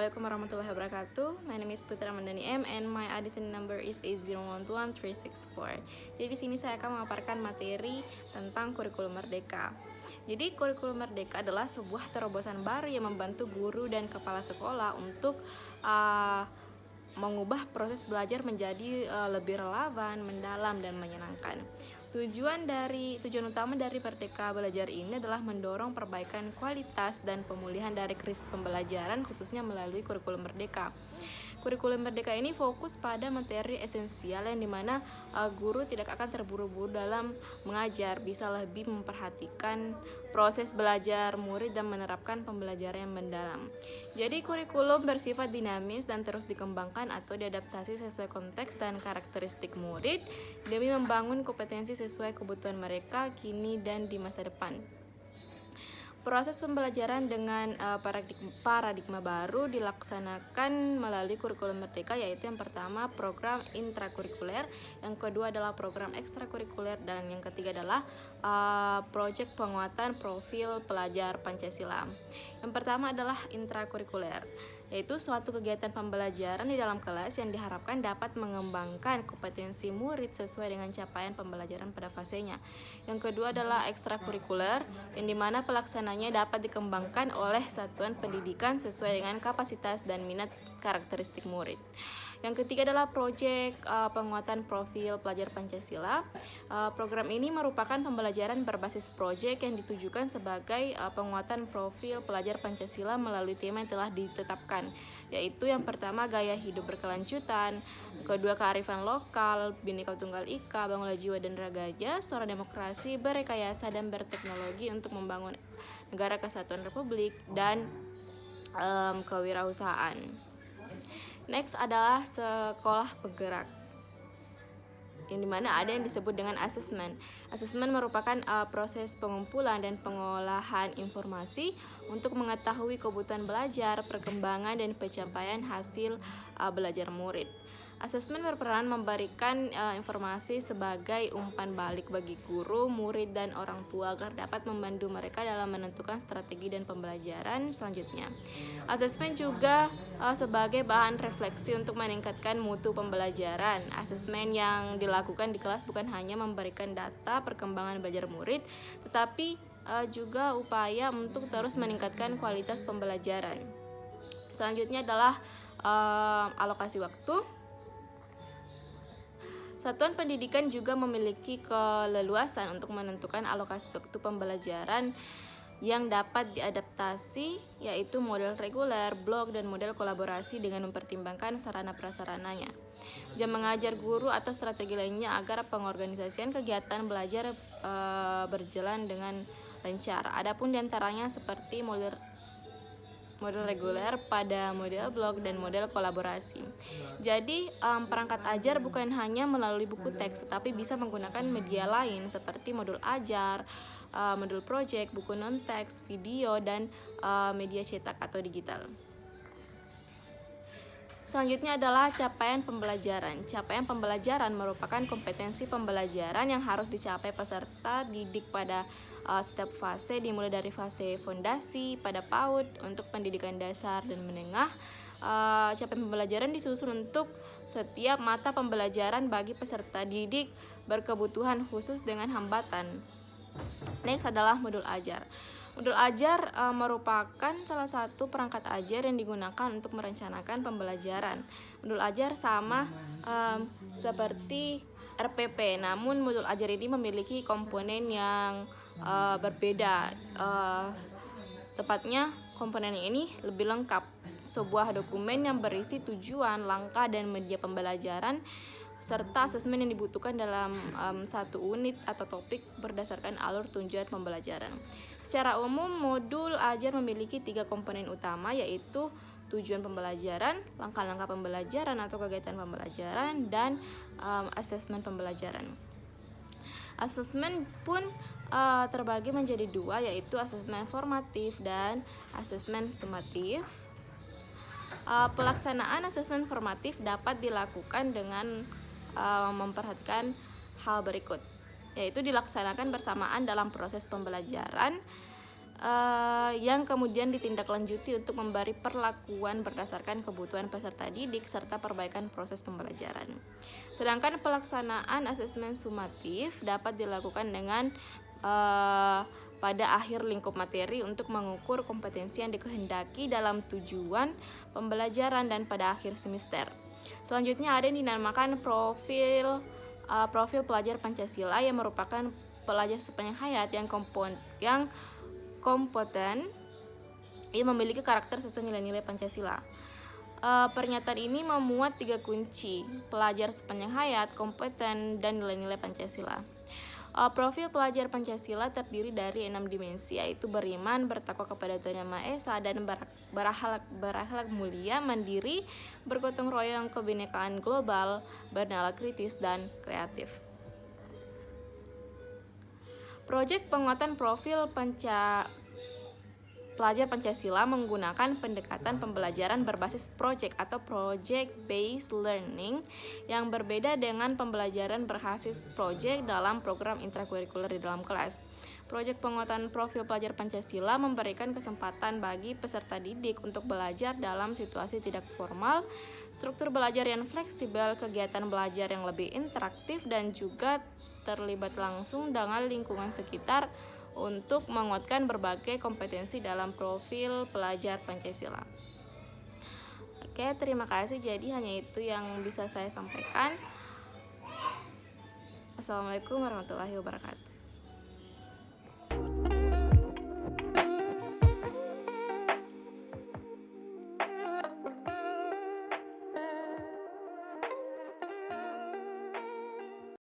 Assalamualaikum warahmatullahi wabarakatuh. My name is Putra Mandani M and my identity number is A011364. Jadi di sini saya akan memaparkan materi tentang kurikulum merdeka. Jadi kurikulum merdeka adalah sebuah terobosan baru yang membantu guru dan kepala sekolah untuk mengubah proses belajar menjadi lebih relevan, mendalam dan menyenangkan. Tujuan utama dari Merdeka Belajar ini adalah mendorong perbaikan kualitas dan pemulihan dari krisis pembelajaran khususnya melalui kurikulum merdeka. Kurikulum merdeka ini fokus pada materi esensial yang dimana guru tidak akan terburu-buru dalam mengajar, bisa lebih memperhatikan proses belajar murid dan menerapkan pembelajaran yang mendalam. Jadi kurikulum bersifat dinamis dan terus dikembangkan atau diadaptasi sesuai konteks dan karakteristik murid demi membangun kompetensi sesuai kebutuhan mereka kini dan di masa depan. Proses pembelajaran dengan paradigma baru dilaksanakan melalui kurikulum merdeka, yaitu yang pertama program intrakurikuler, yang kedua adalah program ekstrakurikuler, dan yang ketiga adalah proyek penguatan profil pelajar Pancasila. Yang pertama adalah intrakurikuler, yaitu suatu kegiatan pembelajaran di dalam kelas yang diharapkan dapat mengembangkan kompetensi murid sesuai dengan capaian pembelajaran pada fasenya. Yang kedua adalah ekstrakurikuler, yang dimana pelaksananya dapat dikembangkan oleh satuan pendidikan sesuai dengan kapasitas dan minat karakteristik murid. Yang ketiga adalah proyek penguatan profil pelajar Pancasila. Program ini merupakan pembelajaran berbasis proyek yang ditujukan sebagai penguatan profil pelajar Pancasila melalui tema yang telah ditetapkan, yaitu yang pertama gaya hidup berkelanjutan, kedua kearifan lokal, Bhinneka Tunggal Ika, bangunlah jiwa dan raganya, suara demokrasi, berrekayasa dan berteknologi untuk membangun negara kesatuan republik, dan kewirausahaan. Next adalah sekolah penggerak, yang dimana ada yang disebut dengan asesmen. Asesmen merupakan proses pengumpulan dan pengolahan informasi untuk mengetahui kebutuhan belajar, perkembangan dan pencapaian hasil belajar murid. Asesmen berperan memberikan informasi sebagai umpan balik bagi guru, murid, dan orang tua agar dapat membantu mereka dalam menentukan strategi dan pembelajaran selanjutnya. Asesmen juga sebagai bahan refleksi untuk meningkatkan mutu pembelajaran. Asesmen yang dilakukan di kelas bukan hanya memberikan data perkembangan belajar murid, tetapi juga upaya untuk terus meningkatkan kualitas pembelajaran. Selanjutnya adalah alokasi waktu. Satuan pendidikan juga memiliki keleluasan untuk menentukan alokasi waktu pembelajaran yang dapat diadaptasi, yaitu model reguler, blok, dan model kolaborasi dengan mempertimbangkan sarana prasarananya, jam mengajar guru atau strategi lainnya agar pengorganisasian kegiatan belajar berjalan dengan lancar. Adapun diantaranya seperti model reguler, pada model blok, dan model kolaborasi. Jadi perangkat ajar bukan hanya melalui buku teks, tetapi bisa menggunakan media lain seperti modul ajar, modul project, buku non-teks, video, dan media cetak atau digital. Selanjutnya adalah capaian pembelajaran. Capaian pembelajaran merupakan kompetensi pembelajaran yang harus dicapai peserta didik pada setiap fase, dimulai dari fase fondasi pada PAUD untuk pendidikan dasar dan menengah. Capaian pembelajaran disusun untuk setiap mata pembelajaran bagi peserta didik berkebutuhan khusus dengan hambatan. Next adalah modul ajar. Modul ajar merupakan salah satu perangkat ajar yang digunakan untuk merencanakan pembelajaran. Modul ajar sama seperti RPP, namun modul ajar ini memiliki komponen yang berbeda. Tepatnya komponen ini lebih lengkap, sebuah dokumen yang berisi tujuan, langkah, dan media pembelajaran serta asesmen yang dibutuhkan dalam satu unit atau topik berdasarkan alur tujuan pembelajaran. Secara umum, modul ajar memiliki 3 komponen utama, yaitu tujuan pembelajaran, langkah-langkah pembelajaran atau kegiatan pembelajaran, dan asesmen pembelajaran. Asesmen pun terbagi menjadi 2, yaitu asesmen formatif dan asesmen sumatif. Pelaksanaan asesmen formatif dapat dilakukan dengan memperhatikan hal berikut, yaitu dilaksanakan bersamaan dalam proses pembelajaran, yang kemudian ditindaklanjuti untuk memberi perlakuan berdasarkan kebutuhan peserta didik serta perbaikan proses pembelajaran. Sedangkan pelaksanaan asesmen sumatif dapat dilakukan dengan pada akhir lingkup materi untuk mengukur kompetensi yang dikehendaki dalam tujuan pembelajaran dan pada akhir semester. Selanjutnya ada yang dinamakan profil pelajar Pancasila yang merupakan pelajar sepanjang hayat yang kompeten yang memiliki karakter sesuai nilai-nilai Pancasila. Pernyataan ini memuat 3 kunci: pelajar sepanjang hayat, kompeten, dan nilai-nilai Pancasila. Profil pelajar Pancasila terdiri dari 6 dimensi, yaitu beriman, bertakwa kepada Tuhan Yang Maha Esa, dan berakhlak mulia, mandiri, bergotong royong, kebinekaan global, bernalar kritis, dan kreatif. Proyek penguatan profil pelajar Pancasila menggunakan pendekatan pembelajaran berbasis project atau project-based learning yang berbeda dengan pembelajaran berbasis project dalam program intrakurikuler di dalam kelas. Proyek penguatan profil pelajar Pancasila memberikan kesempatan bagi peserta didik untuk belajar dalam situasi tidak formal, struktur belajar yang fleksibel, kegiatan belajar yang lebih interaktif, dan juga terlibat langsung dengan lingkungan sekitar untuk menguatkan berbagai kompetensi dalam profil pelajar Pancasila. Oke, terima kasih. Jadi hanya itu yang bisa saya sampaikan. Assalamualaikum warahmatullahi wabarakatuh.